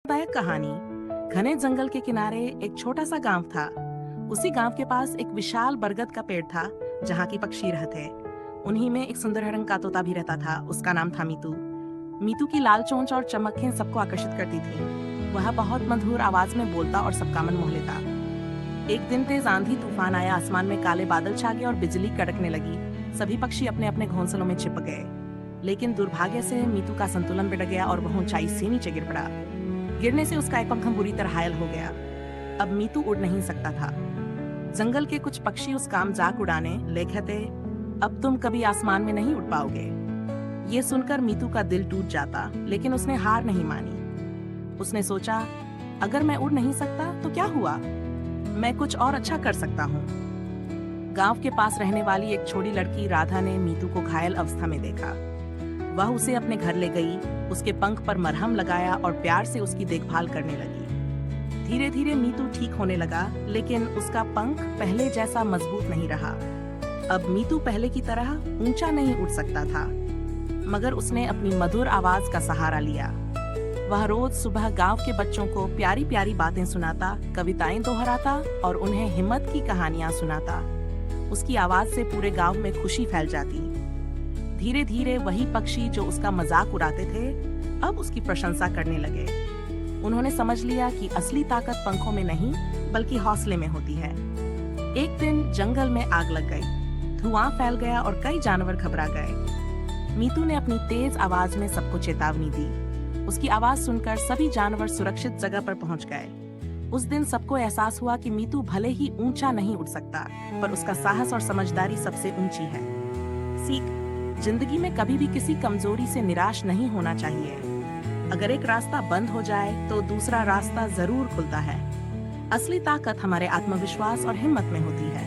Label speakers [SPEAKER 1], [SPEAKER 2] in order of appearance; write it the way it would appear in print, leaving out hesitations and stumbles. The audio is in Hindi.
[SPEAKER 1] दायक कहानी। घने जंगल के किनारे एक छोटा सा गांव था। उसी गांव के पास एक विशाल बरगद का पेड़ था जहां की पक्षी रहते। उन्हीं में एक सुंदर रंग का तोता भी रहता था। उसका नाम था मीतू। मीतू की लाल चोंच और चमकें सबको आकर्षित करती थी। वह बहुत मधुर आवाज में बोलता और सबका मन मोह लेता। एक दिन तेज आंधी तूफान आया, आसमान में काले बादल छा गए और बिजली कड़कने लगी। सभी पक्षी अपने अपने घोंसलों में छिप गए, लेकिन दुर्भाग्य से मीतू का संतुलन बिगड़ गया और वह ऊंचाई से नीचे गिर पड़ा। गिरने से उसका एक पंख बुरी तरह घायल हो गया। अब मीतू उड़ नहीं सकता था। जंगल के कुछ पक्षी उस काम मजाक उड़ाने ले कहते, अब तुम कभी आसमान में नहीं उड़ पाओगे। ये सुनकर मीतू का दिल टूट जाता, लेकिन उसने हार नहीं मानी। उसने सोचा, अगर मैं उड़ नहीं सकता तो क्या हुआ, मैं कुछ और अच्छा कर सकता हूँ। गांव के पास रहने वाली एक छोटी लड़की राधा ने मीतू को घायल अवस्था में देखा। वह उसे अपने घर ले गई, उसके पंख पर मरहम लगाया और प्यार से उसकी देखभाल करने लगी। धीरे धीरे मीतू ठीक होने लगा, लेकिन उसका पंख पहले जैसा मजबूत नहीं रहा। अब मीतू पहले की तरह ऊंचा नहीं उड़ सकता था, मगर उसने अपनी मधुर आवाज का सहारा लिया। वह रोज सुबह गांव के बच्चों को प्यारी प्यारी बातें सुनाता, कविताएं दोहराता और उन्हें हिम्मत की कहानियां सुनाता। उसकी आवाज से पूरे गांव में खुशी फैल जाती। धीरे धीरे वही पक्षी जो उसका मजाक उड़ाते थे, अब उसकी प्रशंसा करने लगे। उन्होंने समझ लिया कि असली ताकत पंखों में नहीं, बल्कि हौसले में होती है। एक दिन जंगल में आग लग गई, धुआं फैल गया और कई जानवर घबरा गए। मीतू ने अपनी तेज आवाज में सबको चेतावनी दी। उसकी आवाज सुनकर सभी जानवर सुरक्षित जगह पर पहुंच गए। उस दिन सबको एहसास हुआ कि मीतू भले ही ऊंचा नहीं उड़ सकता, पर उसका साहस और समझदारी सबसे ऊंची है। सीख, जिंदगी में कभी भी किसी कमजोरी से निराश नहीं होना चाहिए। अगर एक रास्ता बंद हो जाए तो दूसरा रास्ता जरूर खुलता है। असली ताकत हमारे आत्मविश्वास और हिम्मत में होती है।